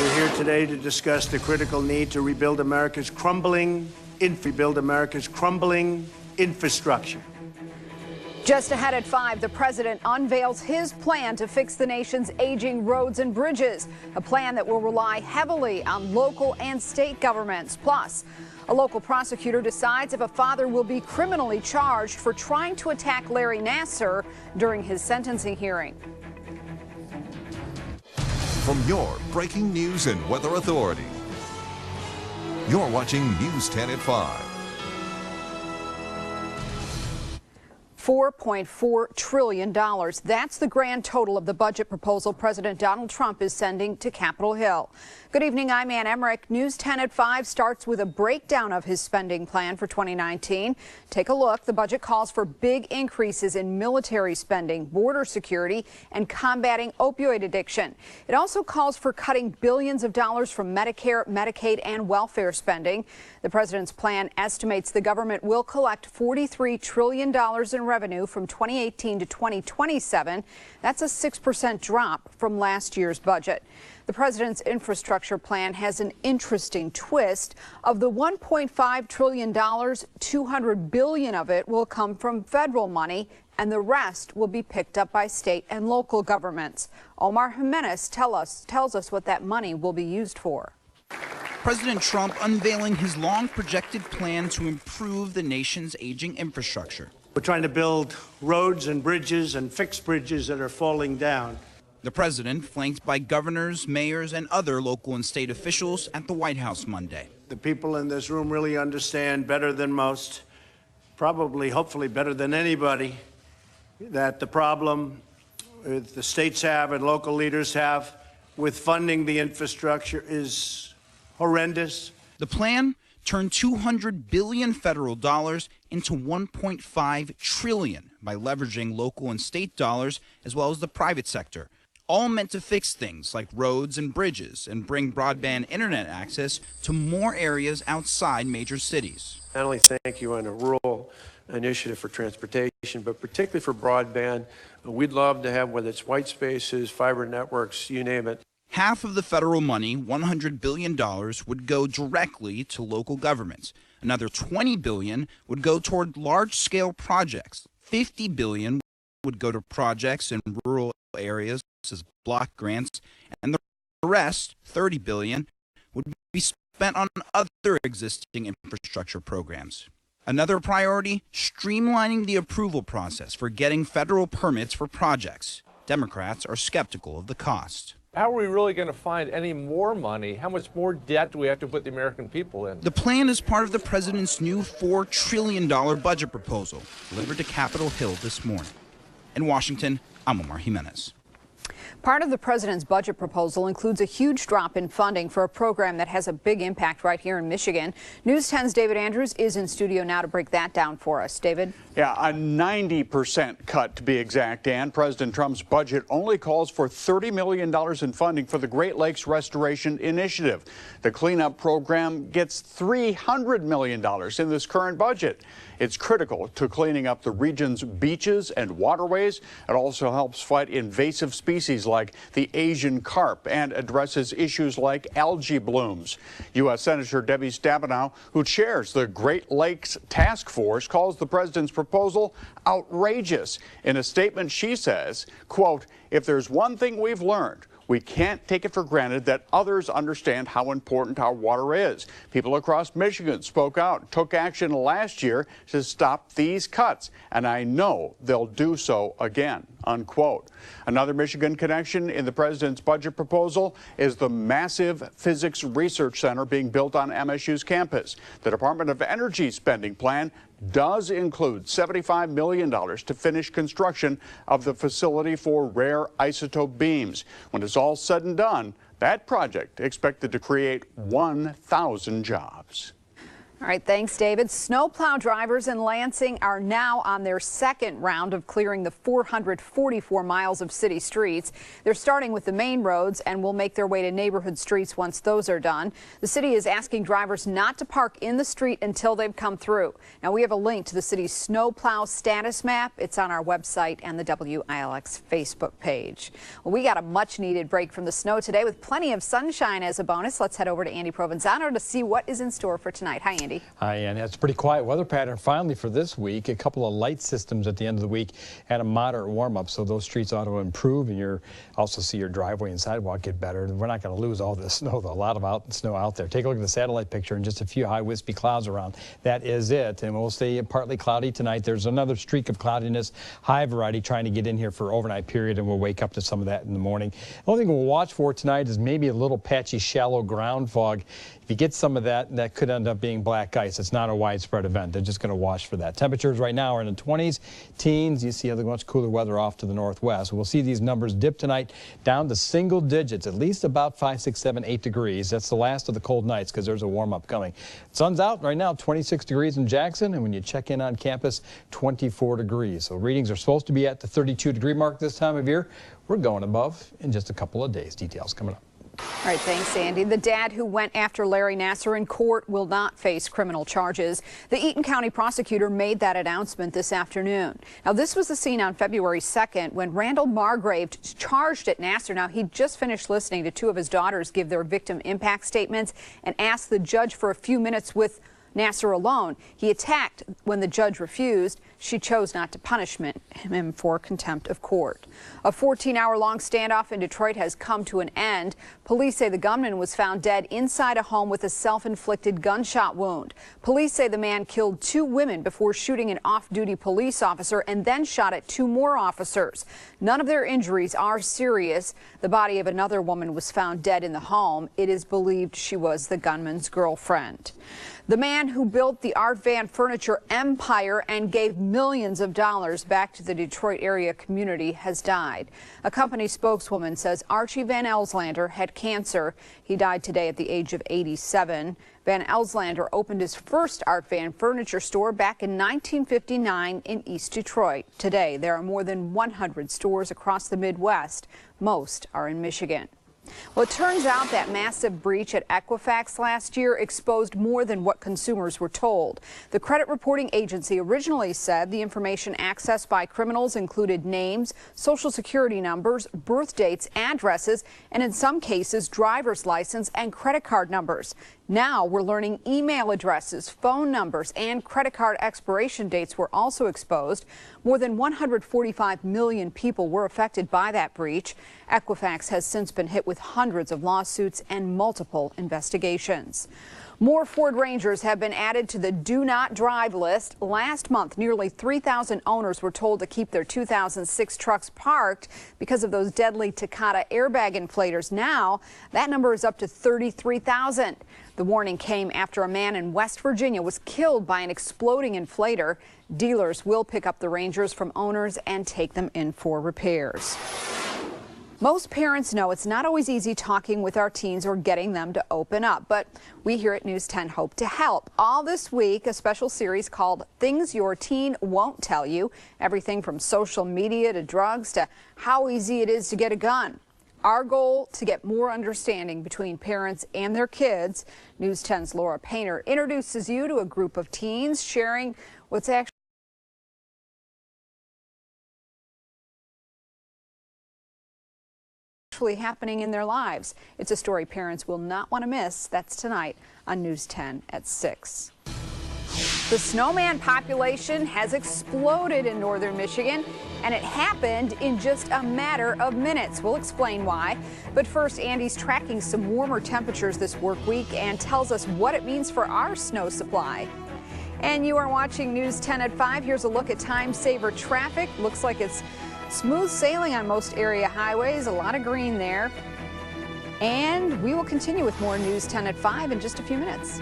We're here today to discuss the critical need to rebuild America's crumbling infrastructure. Just ahead at 5, the president unveils his plan to fix the nation's aging roads and bridges, a plan that will rely heavily on local and state governments. Plus, a local prosecutor decides if a father will be criminally charged for trying to attack Larry Nassar during his sentencing hearing. From your breaking news and weather authority, you're watching News 10 at 5. $4.4 trillion. That's the grand total of the budget proposal President Donald Trump is sending to Capitol Hill. Good evening, I'm Ann Emmerich. News 10 at 5 starts with a breakdown of his spending plan for 2019. Take a look. The budget calls for big increases in military spending, border security, and combating opioid addiction. It also calls for cutting billions of dollars from Medicare, Medicaid, and welfare spending. The president's plan estimates the government will collect $43 trillion in revenue from 2018 to 2027. That's a 6% drop from last year's budget. The president's infrastructure plan has an interesting twist. Of the $1.5 trillion, $200 billion of it will come from federal money, and the rest will be picked up by state and local governments. Omar Jimenez tells us what that money will be used for. President Trump unveiling his long-projected plan to improve the nation's aging infrastructure. We're trying to build roads and bridges and fix bridges that are falling down. The president flanked by governors, mayors, and other local and state officials at the White House Monday. The people in this room really understand better than most, probably, hopefully better than anybody, that the problem the states have and local leaders have with funding the infrastructure is horrendous. The plan turned $200 billion federal dollars into $1.5 trillion by leveraging local and state dollars as well as the private sector, all meant to fix things like roads and bridges and bring broadband internet access to more areas outside major cities. Not only thank you on a rural initiative for transportation, but particularly for broadband. We'd love to have, whether it's white spaces, fiber networks, you name it. Half of the federal money, $100 billion, would go directly to local governments. Another $20 billion would go toward large-scale projects. $50 billion would go to projects in rural areas as block grants, and the rest, $30 billion, would be spent on other existing infrastructure programs. Another priority, streamlining the approval process for getting federal permits for projects. Democrats are skeptical of the cost. How are we really going to find any more money? How much more debt do we have to put the American people in? The plan is part of the president's new $4 trillion budget proposal delivered to Capitol Hill this morning. In Washington, I'm Omar Jimenez. Part of the president's budget proposal includes a huge drop in funding for a program that has a big impact right here in Michigan. News 10's David Andrews is in studio now to break that down for us. David? Yeah, a 90% cut to be exact, Ann. President Trump's budget only calls for $30 million in funding for the Great Lakes Restoration Initiative. The cleanup program gets $300 million in this current budget. It's critical to cleaning up the region's beaches and waterways. It also helps fight invasive species like the Asian carp and addresses issues like algae blooms. U.S. Senator Debbie Stabenow, who chairs the Great Lakes Task Force, calls the president's proposal outrageous. In a statement, she says, quote, "If there's one thing we've learned, we can't take it for granted that others understand how important our water is. People across Michigan spoke out, took action last year to stop these cuts, and I know they'll do so again," unquote. Another Michigan connection in the president's budget proposal is the massive physics research center being built on MSU's campus. The Department of Energy spending plan does include $75 million to finish construction of the facility for rare isotope beams. When it's all said and done, that project expected to create 1,000 jobs. All right, thanks, David. Snowplow drivers in Lansing are now on their second round of clearing the 444 miles of city streets. They're starting with the main roads and will make their way to neighborhood streets once those are done. The city is asking drivers not to park in the street until they've come through. Now, we have a link to the city's snowplow status map. It's on our website and the WILX Facebook page. Well, we got a much-needed break from the snow today with plenty of sunshine as a bonus. Let's head over to Andy Provenzano to see what is in store for tonight. Hi, Andy. Hi, and it's a pretty quiet weather pattern finally for this week. A couple of light systems at the end of the week and a moderate warm-up, so those streets ought to improve, and you're also see your driveway and sidewalk get better. We're not going to lose all this snow, though. A lot of snow out there. Take a look at the satellite picture and just a few high wispy clouds around. That is it, and we'll stay partly cloudy tonight. There's another streak of cloudiness, high variety, trying to get in here for overnight period, and we'll wake up to some of that in the morning. The only thing we'll watch for tonight is maybe a little patchy, shallow ground fog. If you get some of that, that could end up being black ice. It's not a widespread event. They're just going to watch for that. Temperatures right now are in the 20s, teens. You see other much cooler weather off to the northwest. We'll see these numbers dip tonight down to single digits, at least about 5, 6, 7, 8 degrees. That's the last of the cold nights because there's a warm-up coming. Sun's out right now, 26 degrees in Jackson, and when you check in on campus, 24 degrees. So readings are supposed to be at the 32-degree mark this time of year. We're going above in just a couple of days. Details coming up. All right, thanks, Andy. The dad who went after Larry Nassar in court will not face criminal charges. The Eaton County prosecutor made that announcement this afternoon. Now, this was the scene on February 2nd when Randall Margrave charged at Nassar. Now, he just finished listening to two of his daughters give their victim impact statements and asked the judge for a few minutes with Nassar alone. He attacked when the judge refused. She chose not to punish him for contempt of court. A 14-hour-long standoff in Detroit has come to an end. Police say the gunman was found dead inside a home with a self-inflicted gunshot wound. Police say the man killed 2 women before shooting an off-duty police officer and then shot at 2 more officers. None of their injuries are serious. The body of another woman was found dead in the home. It is believed she was the gunman's girlfriend. The man who built the art van furniture empire and gave millions of dollars back to the Detroit area community has died. A company spokeswoman says Archie Van Elslander had cancer. He died today at the age of 87. Van Elslander opened his first art van furniture store back in 1959 in East Detroit. Today, there are more than 100 stores across the Midwest. Most are in Michigan. Well, it turns out that massive breach at Equifax last year exposed more than what consumers were told. The credit reporting agency originally said the information accessed by criminals included names, social security numbers, birth dates, addresses, and in some cases, driver's license and credit card numbers. Now we're learning email addresses, phone numbers, and credit card expiration dates were also exposed. More than 145 million people were affected by that breach. Equifax has since been hit with hundreds of lawsuits and multiple investigations. More Ford Rangers have been added to the Do Not Drive list. Last month, nearly 3,000 owners were told to keep their 2006 trucks parked because of those deadly Takata airbag inflators. Now, that number is up to 33,000. The warning came after a man in West Virginia was killed by an exploding inflator. Dealers will pick up the Rangers from owners and take them in for repairs. Most parents know it's not always easy talking with our teens or getting them to open up, but we here at News 10 hope to help. All this week, a special series called Things Your Teen Won't Tell You, everything from social media to drugs to how easy it is to get a gun. Our goal, to get more understanding between parents and their kids. News 10's Laura Painter introduces you to a group of teens sharing what's actually happening in their lives. It's a story parents will not want to miss. That's tonight on News 10 at 6. The snowman population has exploded in northern Michigan, and it happened in just a matter of minutes. We'll explain why. But first, Andy's tracking some warmer temperatures this work week and tells us what it means for our snow supply. And you are watching News 10 at 5. Here's a look at time saver traffic. Looks like it's smooth sailing on most area highways, a lot of green there. And we will continue with more News 10 at 5 in just a few minutes.